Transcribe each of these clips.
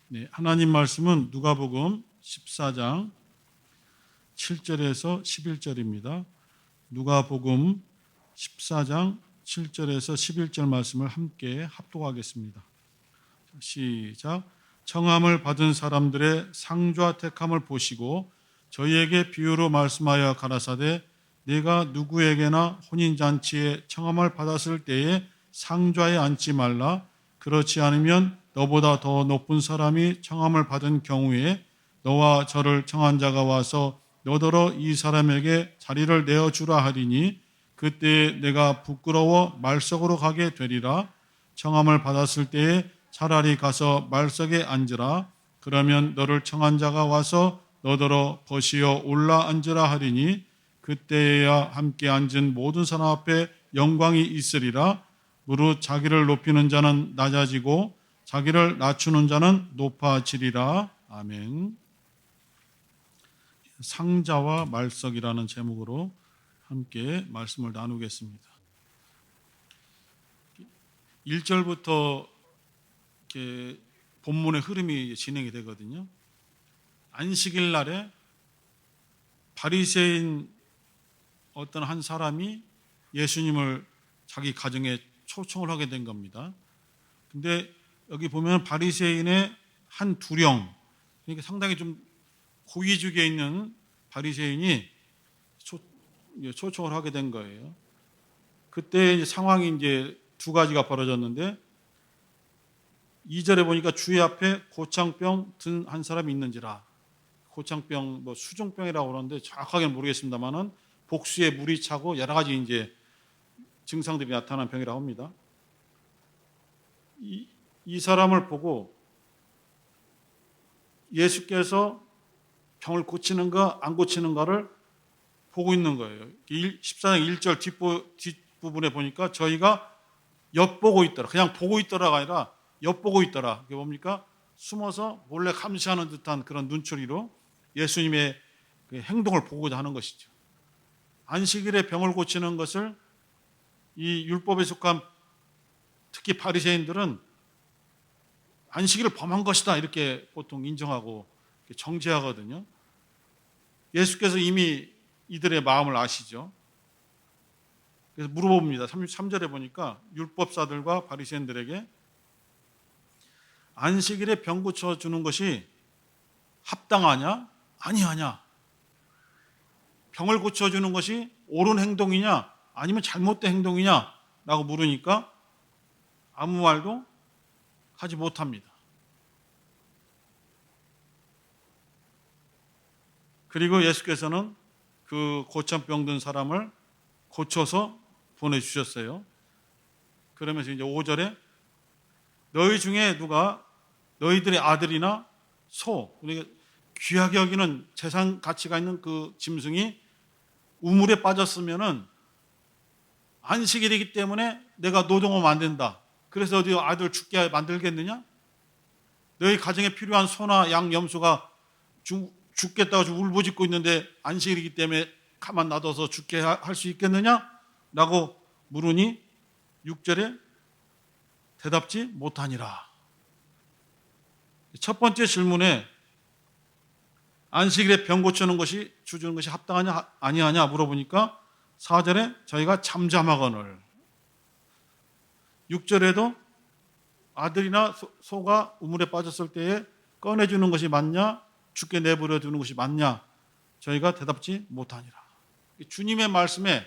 네, 하나님 말씀은 누가복음 14장 7절에서 11절입니다. 누가복음 14장 7절에서 11절 말씀을 함께 합독하겠습니다. 시작. 청함을 받은 사람들의 상좌 택함을 보시고 저희에게 비유로 말씀하여 가라사대 네가 누구에게나 혼인잔치에 청함을 받았을 때에 상좌에 앉지 말라. 그렇지 않으면 너보다 더 높은 사람이 청함을 받은 경우에 너와 저를 청한 자가 와서 너더러 이 사람에게 자리를 내어주라 하리니 그때에 내가 부끄러워 말석으로 가게 되리라. 청함을 받았을 때에 차라리 가서 말석에 앉으라. 그러면 너를 청한 자가 와서 너더러 벗이어 올라 앉으라 하리니 그때에야 함께 앉은 모든 사람 앞에 영광이 있으리라. 무릇 자기를 높이는 자는 낮아지고 자기를 낮추는 자는 높아지리라. 아멘. 상자와 말석이라는 제목으로 함께 말씀을 나누겠습니다. 1절부터 이렇게 본문의 흐름이 진행이 되거든요. 안식일 날에 바리새인 어떤 한 사람이 예수님을 자기 가정에 초청을 하게 된 겁니다. 근데 여기 보면 바리새인의 한 두령, 그러니까 상당히 좀 고위직에 있는 바리새인이 초청을 하게 된 거예요. 그때 상황이 이제 두 가지가 벌어졌는데 2절에 보니까 주의 앞에 고창병 든 한 사람이 있는지라. 고창병, 수종병이라고 그러는데 정확하게는 모르겠습니다만은 복수에 물이 차고 여러 가지 이제 증상들이 나타난 병이라고 합니다. 이 사람을 보고 예수께서 병을 고치는가 안 고치는가를 보고 있는 거예요. 14장 1절 뒷부분에 보니까 저희가 엿보고 있더라. 그냥 보고 있더라가 아니라 엿보고 있더라. 그게 뭡니까? 숨어서 몰래 감시하는 듯한 그런 눈초리로 예수님의 그 행동을 보고자 하는 것이죠. 안식일에 병을 고치는 것을 이 율법에 속한 특히 바리새인들은 안식일을 범한 것이다 이렇게 보통 인정하고 정죄하거든요. 예수께서 이미 이들의 마음을 아시죠. 그래서 물어봅니다. 3절에 보니까 율법사들과 바리새인들에게 안식일에 병 고쳐주는 것이 합당하냐? 아니하냐? 병을 고쳐주는 것이 옳은 행동이냐? 아니면 잘못된 행동이냐? 라고 물으니까 아무 말도 하지 못합니다. 그리고 예수께서는 그 고참병 든 사람을 고쳐서 보내주셨어요. 그러면서 이제 5절에 너희 중에 누가 너희들의 아들이나 소, 우리가 귀하게 여기는 재산 가치가 있는 그 짐승이 우물에 빠졌으면은 안식일이기 때문에 내가 노동하면 안 된다. 그래서 어디 아들 죽게 만들겠느냐? 너희 가정에 필요한 소나 양, 염소가 죽겠다고 울부짖고 있는데 안식일이기 때문에 가만 놔둬서 죽게 할 수 있겠느냐? 라고 물으니 6절에 대답지 못하니라. 첫 번째 질문에 안식일에 병 고치는 것이 주는 것이 합당하냐 아니하냐 물어보니까 4절에 저희가 잠잠하거늘 6절에도 아들이나 소가 우물에 빠졌을 때에 꺼내주는 것이 맞냐 죽게 내버려 두는 것이 맞냐 저희가 대답지 못하니라. 주님의 말씀에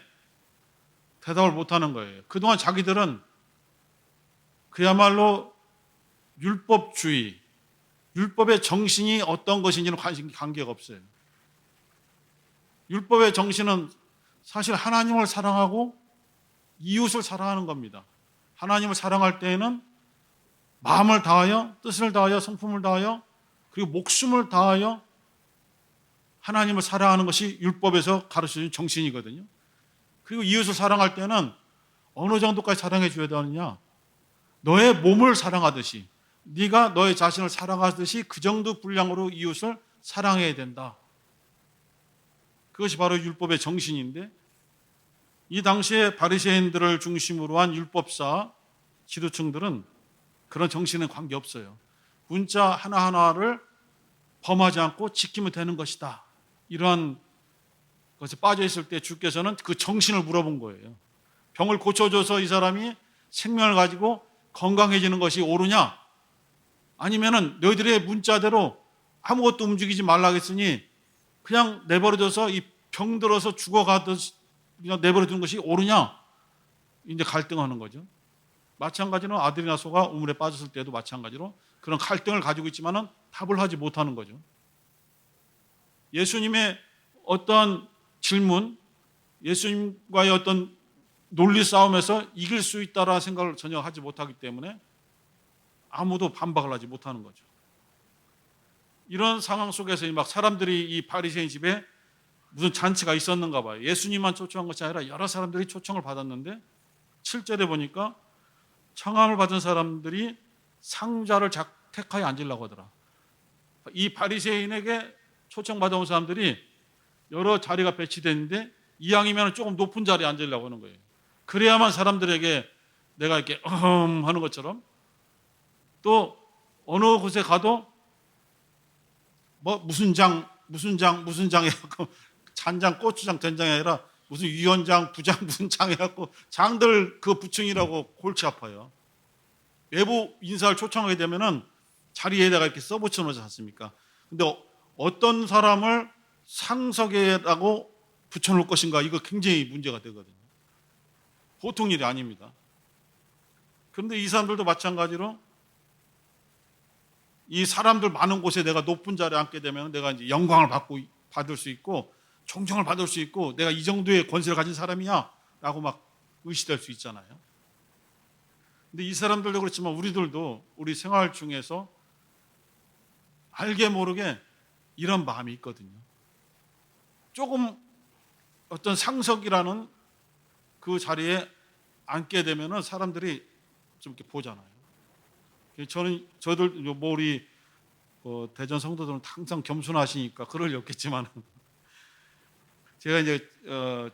대답을 못하는 거예요. 그동안 자기들은 그야말로 율법주의, 율법의 정신이 어떤 것인지는 관계가 없어요. 율법의 정신은 사실 하나님을 사랑하고 이웃을 사랑하는 겁니다. 하나님을 사랑할 때에는 마음을 다하여, 뜻을 다하여, 성품을 다하여, 그리고 목숨을 다하여 하나님을 사랑하는 것이 율법에서 가르쳐준 정신이거든요. 그리고 이웃을 사랑할 때는 어느 정도까지 사랑해 줘야 되느냐? 너의 몸을 사랑하듯이, 네가 너의 자신을 사랑하듯이 그 정도 분량으로 이웃을 사랑해야 된다. 그것이 바로 율법의 정신인데 이 당시에 바리새인들을 중심으로 한 율법사 지도층들은 그런 정신에 관계없어요. 문자 하나하나를 범하지 않고 지키면 되는 것이다. 이러한 것에 빠져 있을 때 주께서는 그 정신을 물어본 거예요. 병을 고쳐줘서 이 사람이 생명을 가지고 건강해지는 것이 옳으냐? 아니면은 너희들의 문자대로 아무것도 움직이지 말라 했으니 그냥 내버려둬서 이 병들어서 죽어가듯 그냥 내버려두는 것이 옳으냐? 이제 갈등하는 거죠. 마찬가지로 아들이나 소가 우물에 빠졌을 때도 마찬가지로 그런 갈등을 가지고 있지만은 답을 하지 못하는 거죠. 예수님의 어떤 질문, 예수님과의 어떤 논리 싸움에서 이길 수 있다라는 생각을 전혀 하지 못하기 때문에 아무도 반박을 하지 못하는 거죠. 이런 상황 속에서 막 사람들이 이 바리새인 집에 무슨 잔치가 있었는가 봐요. 예수님만 초청한 것이 아니라 여러 사람들이 초청을 받았는데 7절에 보니까 청함을 받은 사람들이 상자를 택하여 앉으려고 하더라. 이 바리새인에게 초청받아온 사람들이 여러 자리가 배치됐는데 이왕이면 조금 높은 자리에 앉으려고 하는 거예요. 그래야만 사람들에게 내가 이렇게 하는 것처럼, 또 어느 곳에 가도 뭐 무슨 장 해갖고 잔장, 고추장, 된장이 아니라 무슨 위원장, 부장, 무슨 장 해갖고 장들 그 부층이라고 골치 아파요. 외부 인사를 초청하게 되면은 자리에다가 이렇게 써붙여 놓지 않습니까? 근데 어떤 사람을 상석에라고 붙여놓을 것인가, 이거 굉장히 문제가 되거든요. 보통 일이 아닙니다. 그런데 이 사람들도 마찬가지로 이 사람들 많은 곳에 내가 높은 자리에 앉게 되면 내가 이제 영광을 받을 수 있고 존경을 받을 수 있고 내가 이 정도의 권세를 가진 사람이야 라고 막 의시될 수 있잖아요. 근데 이 사람들도 그렇지만 우리들도 우리 생활 중에서 알게 모르게 이런 마음이 있거든요. 조금 어떤 상석이라는 그 자리에 앉게 되면은 사람들이 좀 이렇게 보잖아요. 저들 뭐 우리 대전 성도들은 항상 겸손하시니까 그럴 리 없겠지만 제가 이제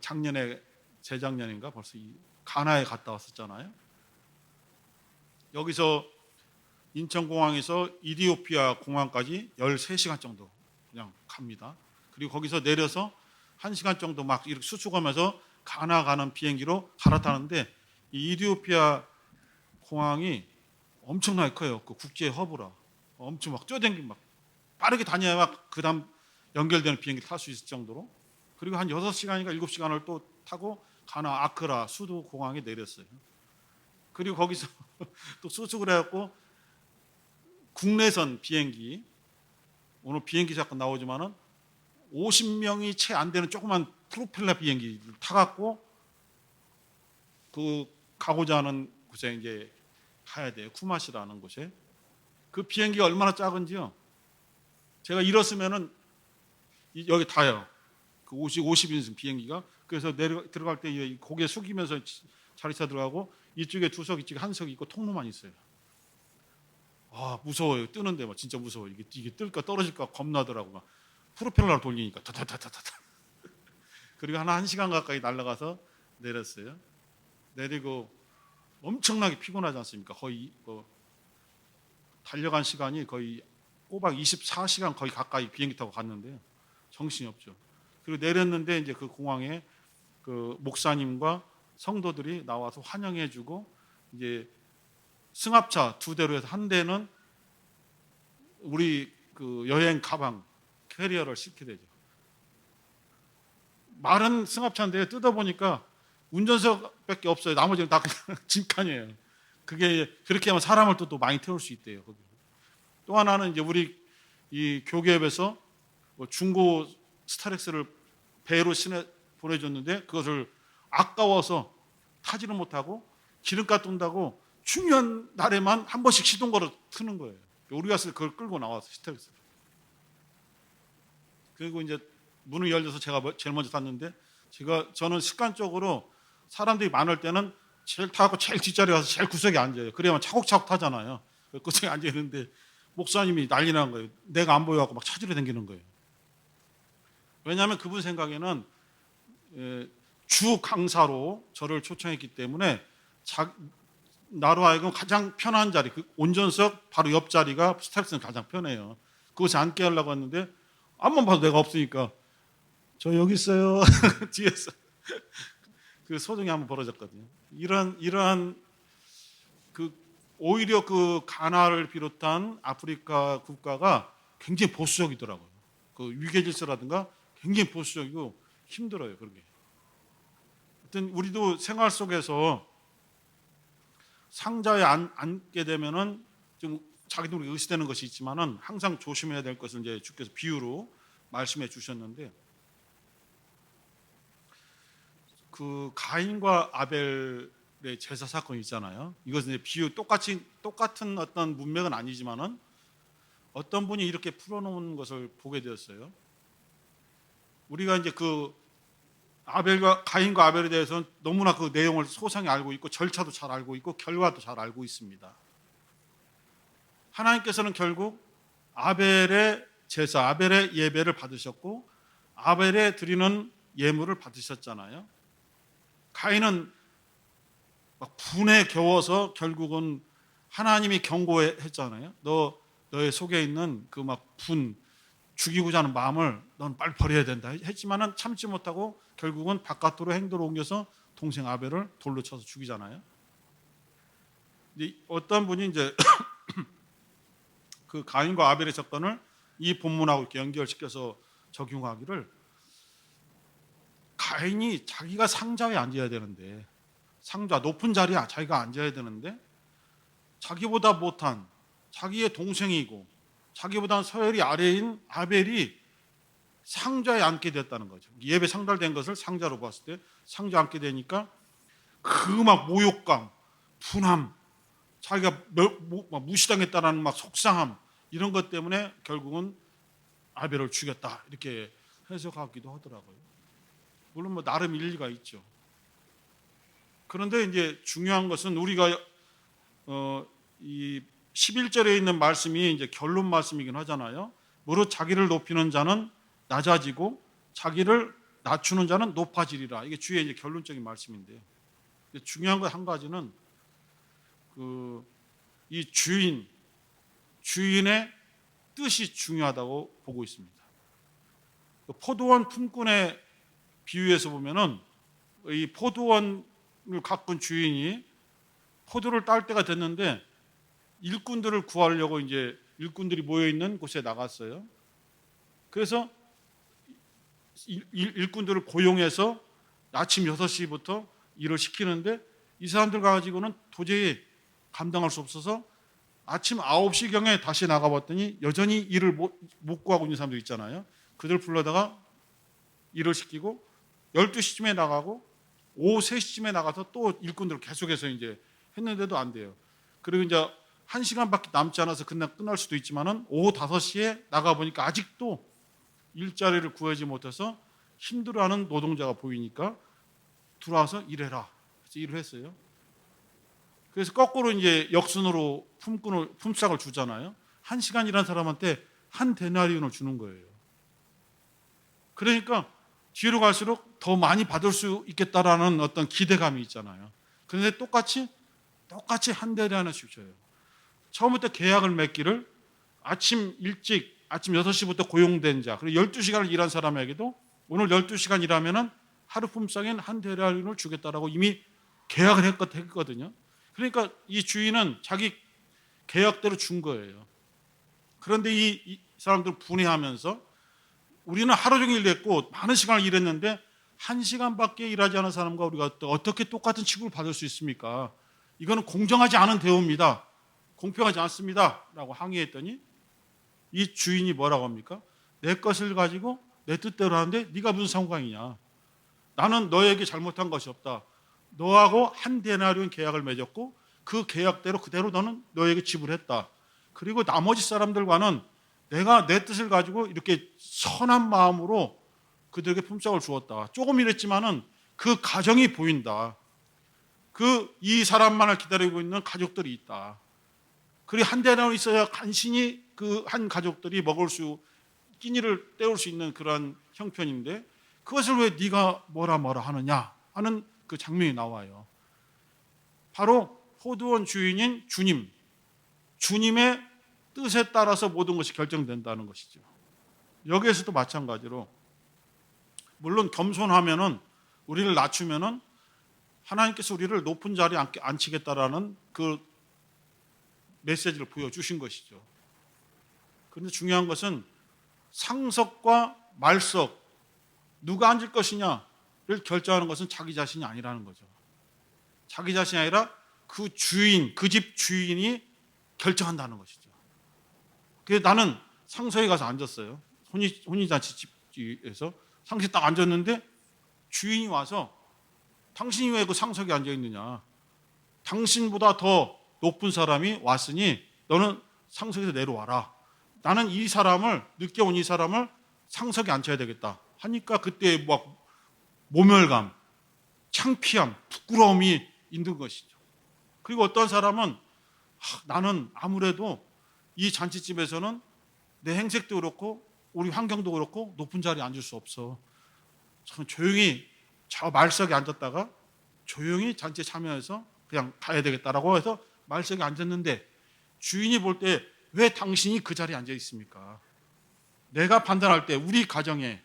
작년에 재작년인가 벌써 가나에 갔다 왔었잖아요. 여기서 인천공항에서 이디오피아 공항까지 13시간 정도 그냥 갑니다. 그리고 거기서 내려서 1시간 정도 막 이렇게 수축하면서 가나 가는 비행기로 갈아타는데 이 이디오피아 공항이 엄청나게 커요. 그 국제 허브라. 엄청 막 뛰어댕기고 막 빠르게 다녀야 막 그 다음 연결되는 비행기 탈 수 있을 정도로. 그리고 한 6시간인가 7시간을 또 타고 가나 아크라 수도 공항에 내렸어요. 그리고 거기서 또 수축을 해갖고 국내선 비행기, 오늘 비행기 잠깐 나오지만은 50명이 채 안 되는 조그만 프로펠러 비행기를 타갖고 그 가고자 하는 곳에 이제 가야 돼요. 쿠마시라는 곳에. 그 비행기가 얼마나 작은지요. 제가 일었으면은 여기 다요. 그 50인승 비행기가. 그래서 들어갈 때 고개 숙이면서 자리차 들어가고 이쪽에 2석, 이쪽에 1석 있고 통로만 있어요. 아, 무서워요. 뜨는데 막 진짜 무서워요. 이게 뜰까 떨어질까 겁나더라고. 막 프로펠러를 돌리니까 타타타타타. 그리고 한 1시간 가까이 날아가서 내렸어요. 내리고 엄청나게 피곤하지 않습니까? 거의 달려간 시간이 거의 꼬박 24시간 거의 가까이 비행기 타고 갔는데요. 정신이 없죠. 그리고 내렸는데 이제 그 공항에 그 목사님과 성도들이 나와서 환영해주고 이제 승합차 2대로 해서 한 대는 우리 그 여행 가방 캐리어를 싣게 되죠. 마른 승합차인데 뜯어보니까 운전석밖에 없어요. 나머지는 다 그냥 짐칸이에요. 그게 그렇게 하면 사람을 또 많이 태울 수 있대요. 거기. 또 하나는 이제 우리 이 교계업에서 중고 스타렉스를 배로 보내줬는데 그것을 아까워서 타지를 못하고 기름값 돈다고 중요한 날에만 한 번씩 시동 걸어 트는 거예요. 우리 갔을 때 그걸 끌고 나와서 스타렉스를. 그리고 이제 문을 열려서 제가 제일 먼저 탔는데 저는 습관적으로 사람들이 많을 때는 제일 타고 제일 뒷자리에 가서 제일 구석에 앉아요. 그래야만 차곡차곡 타잖아요. 구석에 앉아 있는데 목사님이 난리 난 거예요. 내가 안 보여갖고 막 찾으러 다니는 거예요. 왜냐하면 그분 생각에는 주 강사로 저를 초청했기 때문에 나로 하여금 가장 편한 자리, 그 운전석 바로 옆 자리가 스텔스는 가장 편해요. 그곳에 앉게 하려고 했는데 앞만 봐도 내가 없으니까 저 여기 있어요. 뒤에서 그 소동이 한번 벌어졌거든요. 이러한 그 오히려 그 가나를 비롯한 아프리카 국가가 굉장히 보수적이더라고요. 그 위계 질서라든가 굉장히 보수적이고 힘들어요. 그게. 하여튼 우리도 생활 속에서 상자에 앉게 되면은 좀 자기도 의식되는 것이 있지만은 항상 조심해야 될 것은 이제 주께서 비유로 말씀해 주셨는데, 그 가인과 아벨의 제사 사건이 있잖아요. 이것은 이제 비유 똑같은 어떤 문맥은 아니지만은 어떤 분이 이렇게 풀어놓은 것을 보게 되었어요. 우리가 이제 그 가인과 아벨에 대해서는 너무나 그 내용을 소상히 알고 있고 절차도 잘 알고 있고 결과도 잘 알고 있습니다. 하나님께서는 결국 아벨의 제사, 아벨의 예배를 받으셨고 아벨에 드리는 예물을 받으셨잖아요. 가인은 막 분에 겨워서 결국은 하나님이 경고했잖아요. 너의 속에 있는 그 막 죽이고자 하는 마음을 넌 빨리 버려야 된다 했지만은 참지 못하고 결국은 바깥으로 행도로 옮겨서 동생 아벨을 돌로 쳐서 죽이잖아요. 근데 어떤 분이 이제 그 가인과 아벨의 사건을 이 본문하고 이렇게 연결시켜서 적용하기를, 가인이 자기가 상자에 앉아야 되는데, 상자 높은 자리에 자기가 앉아야 되는데 자기보다 못한 자기의 동생이고 자기보다 서열이 아래인 아벨이 상자에 앉게 됐다는 거죠. 예배 상달된 것을 상자로 봤을 때 상자에 앉게 되니까 그 막 모욕감, 분함, 자기가 무시당했다라는 막 속상함, 이런 것 때문에 결국은 아벨을 죽였다 이렇게 해석하기도 하더라고요. 물론 뭐 나름 일리가 있죠. 그런데 이제 중요한 것은 우리가 이 11절에 있는 말씀이 이제 결론 말씀이긴 하잖아요. 무릇 자기를 높이는 자는 낮아지고 자기를 낮추는 자는 높아지리라. 이게 주의 이제 결론적인 말씀인데요. 중요한 것 한 가지는 이 주인의 뜻이 중요하다고 보고 있습니다. 포도원 품꾼의 비유에서 보면은 이 포도원을 가꾼 주인이 포도를 딸 때가 됐는데 일꾼들을 구하려고 이제 일꾼들이 모여 있는 곳에 나갔어요. 그래서 일꾼들을 고용해서 아침 6시부터 일을 시키는데 이 사람들 가지고는 도저히 감당할 수 없어서 아침 9시경에 다시 나가봤더니 여전히 일을 못 구하고 있는 사람들 있잖아요. 그들 불러다가 일을 시키고 12시쯤에 나가고 오후 3시쯤에 나가서 또 일꾼들을 계속해서 이제 했는데도 안 돼요. 그리고 이제 1시간밖에 남지 않아서 끝날 수도 있지만은 오후 5시에 나가보니까 아직도 일자리를 구하지 못해서 힘들어하는 노동자가 보이니까 들어와서 일해라. 그래서 일을 했어요. 그래서 거꾸로 이제 역순으로 품삯을 주잖아요. 1시간 일한 사람한테 한 데나리온을 주는 거예요. 그러니까 뒤로 갈수록 더 많이 받을 수 있겠다라는 어떤 기대감이 있잖아요. 그런데 똑같이 한 데나리온씩 줘요. 처음부터 계약을 맺기를 아침 6시부터 고용된 자, 그리고 12시간을 일한 사람에게도 오늘 12시간 일하면은 하루 품삯인 한 데나리온을 주겠다라고 이미 계약을 했거든요. 그러니까 이 주인은 자기 계약대로 준 거예요. 그런데 이 사람들은 분해하면서 우리는 하루 종일 일했고 많은 시간을 일했는데 1시간밖에 일하지 않은 사람과 우리가 어떻게 똑같은 취급을 받을 수 있습니까? 이거는 공정하지 않은 대우입니다. 공평하지 않습니다. 라고 항의했더니 이 주인이 뭐라고 합니까? 내 것을 가지고 내 뜻대로 하는데 네가 무슨 상관이냐? 나는 너에게 잘못한 것이 없다. 너하고 한 데나리온 계약을 맺었고 그 계약대로 그대로 너에게 지불했다. 그리고 나머지 사람들과는 내가 내 뜻을 가지고 이렇게 선한 마음으로 그들에게 품삯을 주었다. 조금 일했지만은 그 가정이 보인다. 이 사람만을 기다리고 있는 가족들이 있다. 그리고 한 데나리온 있어야 간신히 그 한 가족들이 끼니를 때울 수 있는 그런 형편인데 그것을 왜 네가 뭐라 하느냐 하는 그 장면이 나와요. 바로 포도원 주인인 주님의 뜻에 따라서 모든 것이 결정된다는 것이죠. 여기에서도 마찬가지로 물론 겸손하면은 우리를 낮추면은 하나님께서 우리를 높은 자리에 앉히겠다라는 그 메시지를 보여주신 것이죠. 그런데 중요한 것은 상석과 말석 누가 앉을 것이냐를 결정하는 것은 자기 자신이 아니라는 거죠. 자기 자신이 아니라 그 주인, 그 집 주인이 결정한다는 것이죠. 그래서 나는 상석에 가서 앉았어요. 혼인잔치 집에서 상석에 딱 앉았는데 주인이 와서 당신이 왜 그 상석에 앉아 있느냐? 당신보다 더 높은 사람이 왔으니 너는 상석에서 내려와라. 나는 이 사람을 늦게 온 이 사람을 상석에 앉혀야 되겠다 하니까 그때 막 모멸감, 창피함, 부끄러움이 있는 것이죠. 그리고 어떤 사람은 나는 아무래도 이 잔치집에서는 내 행색도 그렇고 우리 환경도 그렇고 높은 자리에 앉을 수 없어. 저는 조용히 저 말석에 앉았다가 조용히 잔치에 참여해서 그냥 가야 되겠다라고 해서 말석에 앉았는데 주인이 볼 때 왜 당신이 그 자리에 앉아 있습니까? 내가 판단할 때 우리 가정에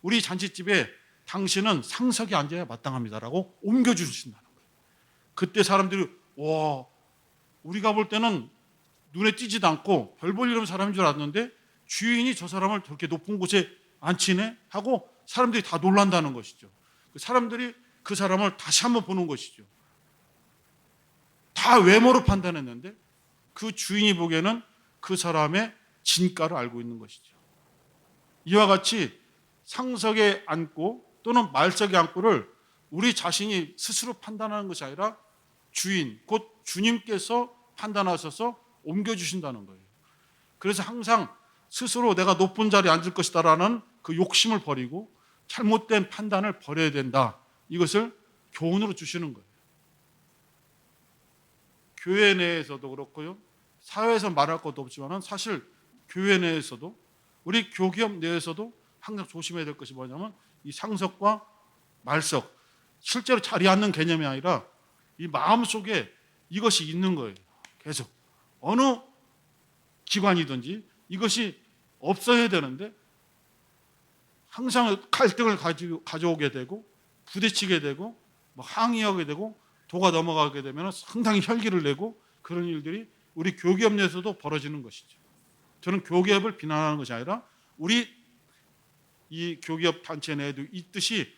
우리 잔치집에 당신은 상석에 앉아야 마땅합니다라고 옮겨주신다는 거예요. 그때 사람들이 와, 우리가 볼 때는 눈에 띄지도 않고 별 볼 일 없는 사람인 줄 알았는데 주인이 저 사람을 저렇게 높은 곳에 앉히네 하고 사람들이 다 놀란다는 것이죠. 사람들이 그 사람을 다시 한번 보는 것이죠. 다 외모로 판단했는데 그 주인이 보기에는 그 사람의 진가를 알고 있는 것이죠. 이와 같이 상석에 앉고 또는 말석에 앉고를 우리 자신이 스스로 판단하는 것이 아니라 주인, 곧 주님께서 판단하셔서 옮겨주신다는 거예요. 그래서 항상 스스로 내가 높은 자리에 앉을 것이다라는 그 욕심을 버리고 잘못된 판단을 버려야 된다. 이것을 교훈으로 주시는 거예요. 교회 내에서도 그렇고요. 사회에서 말할 것도 없지만 사실 교회 내에서도 우리 교기업 내에서도 항상 조심해야 될 것이 뭐냐면 이 상석과 말석, 실제로 자리에 앉는 개념이 아니라 이 마음속에 이것이 있는 거예요. 계속 어느 기관이든지 이것이 없어야 되는데 항상 갈등을 가져오게 되고 부딪히게 되고 항의하게 되고 도가 넘어가게 되면 상당히 혈기를 내고 그런 일들이 우리 교기업 내에서도 벌어지는 것이죠. 저는 교기업을 비난하는 것이 아니라 우리 이 교기업 단체 내에도 있듯이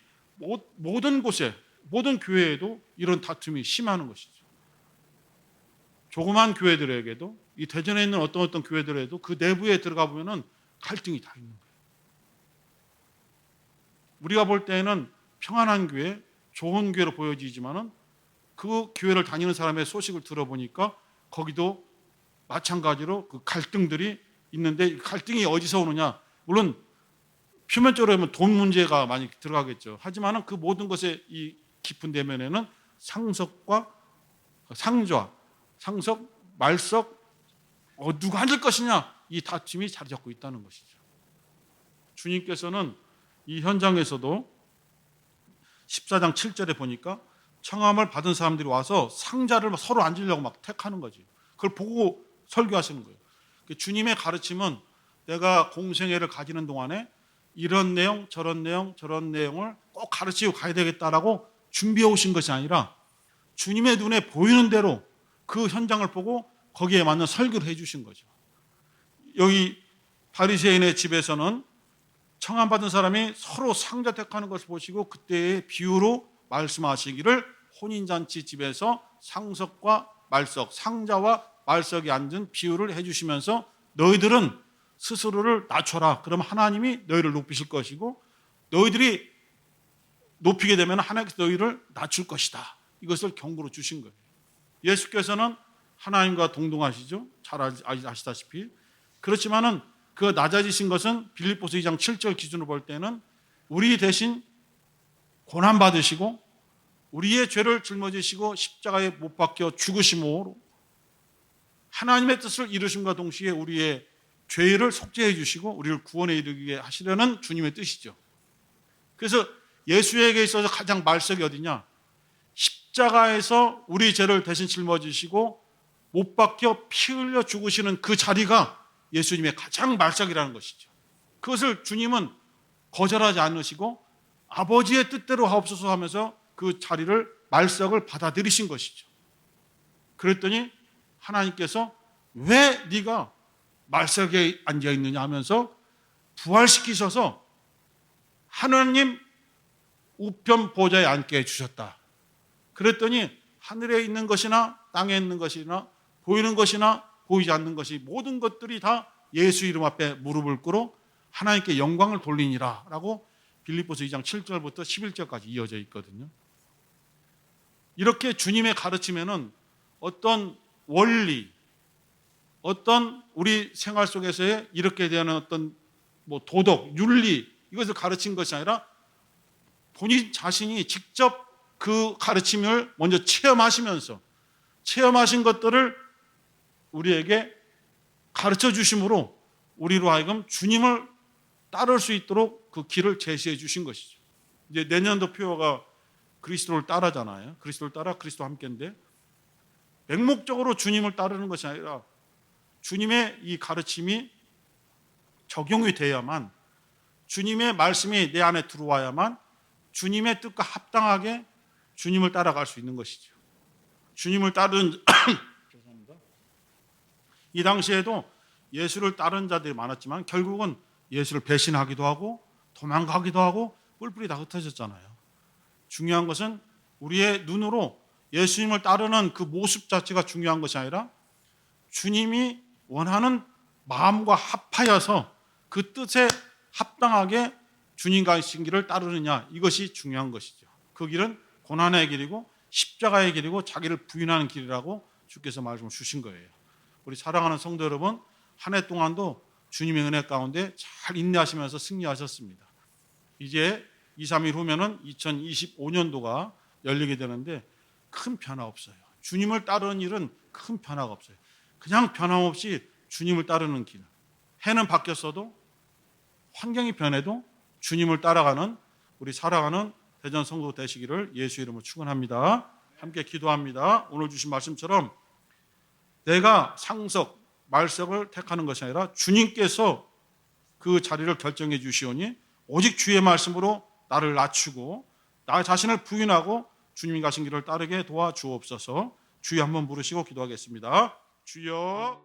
모든 곳에 모든 교회에도 이런 다툼이 심하는 것이죠. 조그만 교회들에게도 이 대전에 있는 어떤 교회들에도 그 내부에 들어가 보면은 갈등이 다 있는 거예요. 우리가 볼 때는 평안한 교회, 좋은 교회로 보여지지만은 그 교회를 다니는 사람의 소식을 들어보니까 거기도 마찬가지로 그 갈등들이 있는데 이 갈등이 어디서 오느냐? 물론 표면적으로 하면 돈 문제가 많이 들어가겠죠. 하지만은 그 모든 것의 이 깊은 내면에는 상석과 상좌, 상석, 말석, 누가 앉을 것이냐 이 다툼이 자리 잡고 있다는 것이죠. 주님께서는 이 현장에서도 14장 7절에 보니까 청함을 받은 사람들이 와서 상자를 서로 앉으려고 막 택하는 거지. 그걸 보고 설교하시는 거예요. 주님의 가르침은 내가 공생애를 가지는 동안에 이런 내용, 저런 내용을 꼭 가르치고 가야 되겠다라고 준비해 오신 것이 아니라 주님의 눈에 보이는 대로 그 현장을 보고 거기에 맞는 설교를 해 주신 거죠. 여기 바리새인의 집에서는 청함받은 사람이 서로 상자 택하는 것을 보시고 그때의 비유로 말씀하시기를 혼인잔치 집에서 상석과 말석, 상자와 말석이 앉은 비유를 해주시면서 너희들은 스스로를 낮춰라. 그러면 하나님이 너희를 높이실 것이고 너희들이 높이게 되면 하나님께서 너희를 낮출 것이다. 이것을 경고로 주신 거예요. 예수께서는 하나님과 동등하시죠. 잘 아시다시피. 그렇지만은 그 낮아지신 것은 빌립보서 2장 7절 기준으로 볼 때는 우리 대신 고난받으시고 우리의 죄를 짊어지시고 십자가에 못 박혀 죽으심으로 하나님의 뜻을 이루심과 동시에 우리의 죄를 속죄해 주시고 우리를 구원에 이르게 하시려는 주님의 뜻이죠. 그래서 예수에게 있어서 가장 말석이 어디냐? 십자가에서 우리 죄를 대신 짊어지시고 못 박혀 피 흘려 죽으시는 그 자리가 예수님의 가장 말석이라는 것이죠. 그것을 주님은 거절하지 않으시고 아버지의 뜻대로 하옵소서 하면서 그 자리를 말석을 받아들이신 것이죠. 그랬더니 하나님께서 왜 네가 말석에 앉아 있느냐 하면서 부활시키셔서 하나님 우편 보좌에 앉게 해주셨다. 그랬더니 하늘에 있는 것이나 땅에 있는 것이나 보이는 것이나 보이지 않는 것이 모든 것들이 다 예수 이름 앞에 무릎을 꿇어 하나님께 영광을 돌리니라 라고 빌립보서 2장 7절부터 11절까지 이어져 있거든요. 이렇게 주님의 가르침에는 어떤 원리, 어떤 우리 생활 속에서의 이렇게 되는 어떤 도덕, 윤리 이것을 가르친 것이 아니라 본인 자신이 직접 그 가르침을 먼저 체험하시면서 체험하신 것들을 우리에게 가르쳐 주심으로 우리로 하여금 주님을 따를 수 있도록 그 길을 제시해 주신 것이죠. 이제 내년도 표어가 그리스도를 따라잖아요. 그리스도를 따라 그리스도와 함께인데 맹목적으로 주님을 따르는 것이 아니라 주님의 이 가르침이 적용이 돼야만, 주님의 말씀이 내 안에 들어와야만 주님의 뜻과 합당하게 주님을 따라갈 수 있는 것이죠. 주님을 따르는 죄송합니다. 이 당시에도 예수를 따르는 자들이 많았지만 결국은 예수를 배신하기도 하고 도망가기도 하고 뿔뿔이 다 흩어졌잖아요. 중요한 것은 우리의 눈으로 예수님을 따르는 그 모습 자체가 중요한 것이 아니라 주님이 원하는 마음과 합하여서 그 뜻에 합당하게 주님과 하신 길을 따르느냐, 이것이 중요한 것이죠. 그 길은 고난의 길이고 십자가의 길이고 자기를 부인하는 길이라고 주께서 말씀을 주신 거예요. 우리 사랑하는 성도 여러분, 한 해 동안도 주님의 은혜 가운데 잘 인내하시면서 승리하셨습니다. 이제 2, 3일 후면은 2025년도가 열리게 되는데 큰 변화 없어요. 주님을 따르는 일은 큰 변화가 없어요. 그냥 변함없이 주님을 따르는 길. 해는 바뀌었어도 환경이 변해도 주님을 따라가는 우리 사랑하는 대전 성도 되시기를 예수 이름으로 축원합니다. 함께 기도합니다. 오늘 주신 말씀처럼 내가 상석, 말석을 택하는 것이 아니라 주님께서 그 자리를 결정해 주시오니 오직 주의 말씀으로 나를 낮추고 나 자신을 부인하고 주님이 가신 길을 따르게 도와주옵소서. 주여 한번 부르시고 기도하겠습니다. 주여.